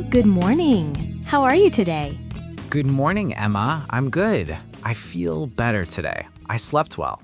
Good morning. How are you today? Good morning, Emma. I'm good. I feel better today. I slept well.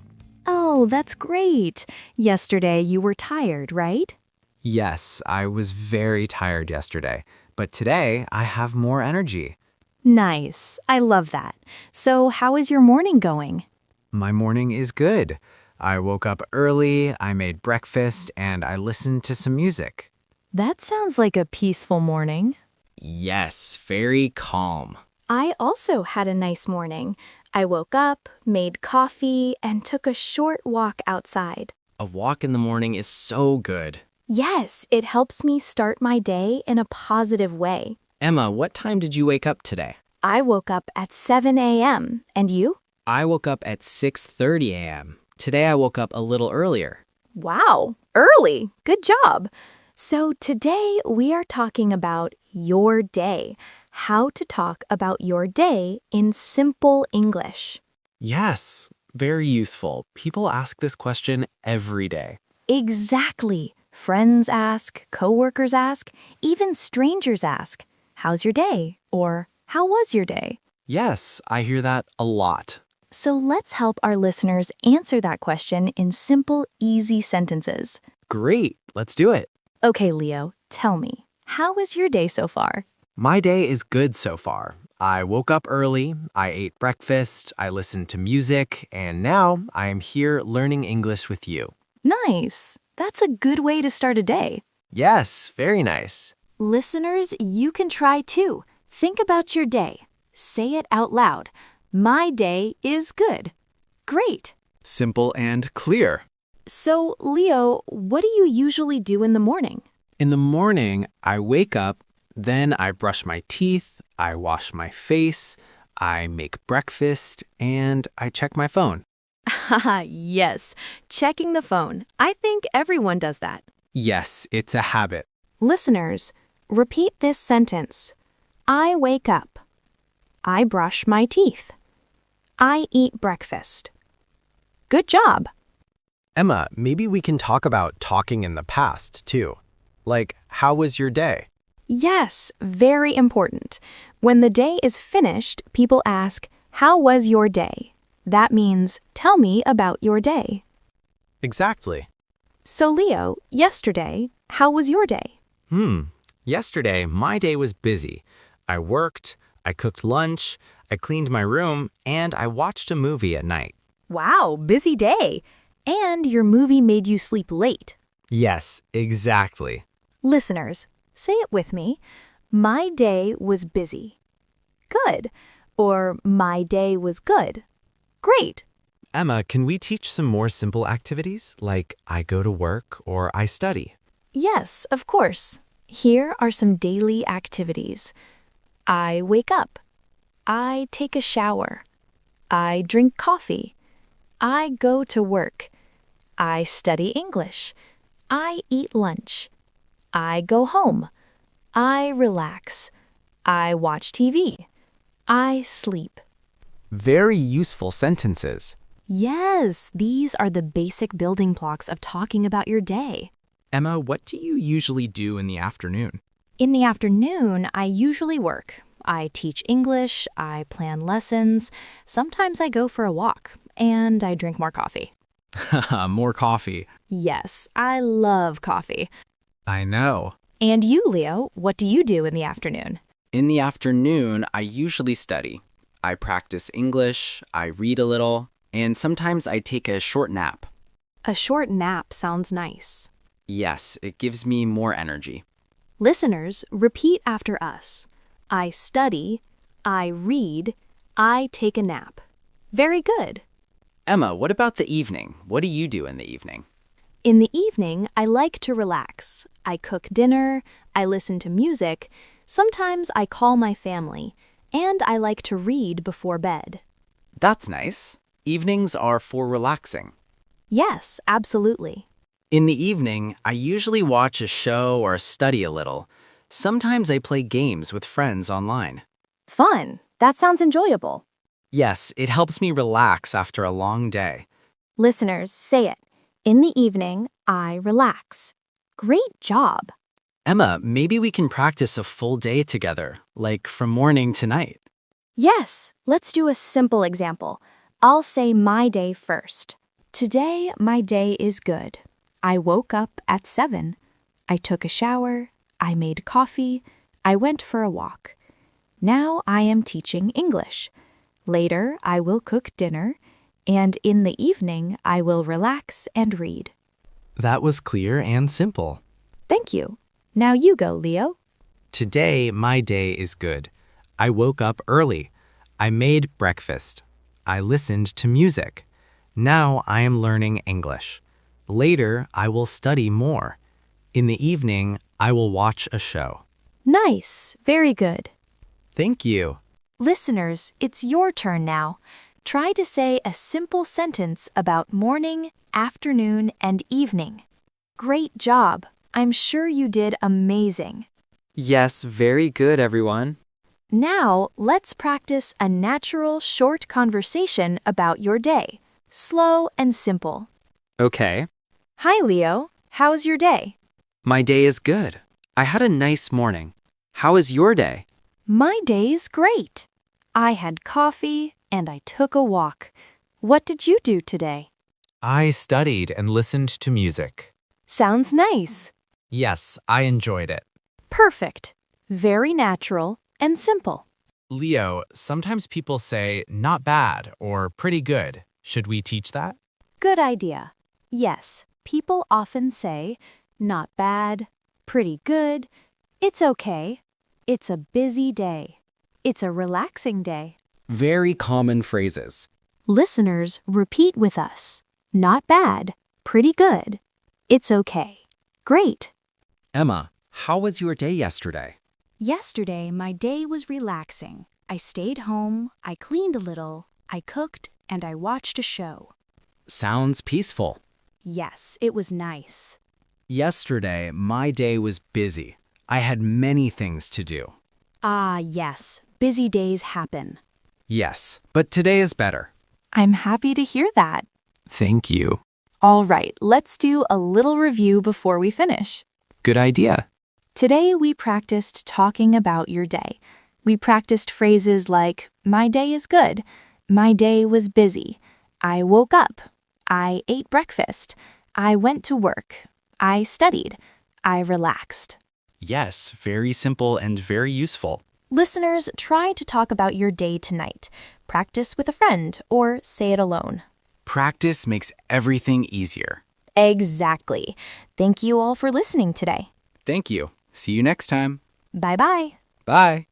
Oh, that's great. Yesterday you were tired, right? Yes, I was very tired yesterday, but today I have more energy. Nice. I love that. So, how is your morning going? My morning is good. I woke up early, I made breakfast, and I listened to some music. That sounds like a peaceful morning. Yes, very calm. I also had a nice morning. I woke up, made coffee, and took a short walk outside. A walk in the morning is so good. Yes, it helps me start my day in a positive way. Emma, what time did you wake up today? I woke up at 7 a.m. And you? I woke up at 6:30 a.m. Today I woke up a little earlier. Wow, early. Good job. So today we are talking about your day. How to talk about your day in simple English. Yes, very useful. People ask this question every day. Exactly. Friends ask, coworkers ask, even strangers ask, "How's your day?" or "How was your day?" Yes, I hear that a lot. So let's help our listeners answer that question in simple, easy sentences. Great, let's do it. Okay, Leo, tell me, how is your day so far? My day is good so far. I woke up early, I ate breakfast, I listened to music, and now I am here learning English with you. Nice. That's a good way to start a day. Yes, very nice. Listeners, you can try too. Think about your day. Say it out loud. My day is good. Great. Simple and clear. So, Leo, what do you usually do in the morning? In the morning, I wake up, then I brush my teeth, I wash my face, I make breakfast, and I check my phone. Haha, yes. Checking the phone. I think everyone does that. Yes, it's a habit. Listeners, repeat this sentence. I wake up. I brush my teeth. I eat breakfast. Good job. Emma, maybe we can talk about talking in the past, too. Like, how was your day? Yes, very important. When the day is finished, people ask, "How was your day?" That means, "Tell me about your day." Exactly. So, Leo, yesterday, how was your day? Yesterday, my day was busy. I worked, I cooked lunch, I cleaned my room, and I watched a movie at night. Wow, busy day. And your movie made you sleep late. Yes, exactly. Listeners, say it with me. My day was busy. Good. Or my day was good. Great. Emma, can we teach some more simple activities, like I go to work or I study? Yes, of course. Here are some daily activities. I wake up. I take a shower. I drink coffee. I go to work. I study English. I eat lunch. I go home. I relax. I watch TV. I sleep. Very useful sentences. Yes, these are the basic building blocks of talking about your day. Emma, what do you usually do in the afternoon? In the afternoon, I usually work. I teach English, I plan lessons, sometimes I go for a walk, and I drink more coffee. More coffee. Yes, I love coffee. I know. And you, Leo, what do you do in the afternoon? In the afternoon, I usually study. I practice English, I read a little, and sometimes I take a short nap. A short nap sounds nice. Yes, it gives me more energy. Listeners, repeat after us. I study, I read, I take a nap. Very good. Emma, what about the evening? What do you do in the evening? In the evening, I like to relax. I cook dinner, I listen to music, sometimes I call my family, and I like to read before bed. That's nice. Evenings are for relaxing. Yes, absolutely. In the evening, I usually watch a show or study a little. Sometimes I play games with friends online. Fun. That sounds enjoyable. Yes, it helps me relax after a long day. Listeners, say it. In the evening, I relax. Great job. Emma, maybe we can practice a full day together, like from morning to night. Yes, let's do a simple example. I'll say my day first. Today, my day is good. I woke up at 7. I took a shower. I made coffee. I went for a walk. Now I am teaching English. Later, I will cook dinner. And in the evening, I will relax and read. That was clear and simple. Thank you. Now you go, Leo. Today, my day is good. I woke up early. I made breakfast. I listened to music. Now I am learning English. Later, I will study more. In the evening, I will watch a show. Nice. Very good. Thank you. Listeners, it's your turn now. Try to say a simple sentence about morning, afternoon, and evening. Great job. I'm sure you did amazing. Yes, very good, everyone. Now, let's practice a natural, short conversation about your day. Slow and simple. Okay. Hi, Leo. How's your day? My day is good. I had a nice morning. How is your day? My day's great. I had coffee and I took a walk. What did you do today? I studied and listened to music. Sounds nice. Yes, I enjoyed it. Perfect. Very natural and simple. Leo, sometimes people say not bad or pretty good. Should we teach that? Good idea. Yes, people often say not bad, pretty good, it's okay, it's a busy day, it's a relaxing day. Very common phrases. Listeners, repeat with us. Not bad, pretty good, it's okay, great. Emma, how was your day yesterday? Yesterday, my day was relaxing. I stayed home, I cleaned a little, I cooked, and I watched a show. Sounds peaceful. Yes, it was nice. Yesterday, my day was busy. I had many things to do. Ah, yes, busy days happen. Yes, but today is better. I'm happy to hear that. Thank you. All right, let's do a little review before we finish. Good idea. Today we practiced talking about your day. We practiced phrases like, my day is good, my day was busy, I woke up, I ate breakfast, I went to work, I studied, I relaxed. Yes, very simple and very useful. Listeners, try to talk about your day tonight. Practice with a friend or say it alone. Practice makes everything easier. Exactly. Thank you all for listening today. Thank you. See you next time. Bye-bye. Bye.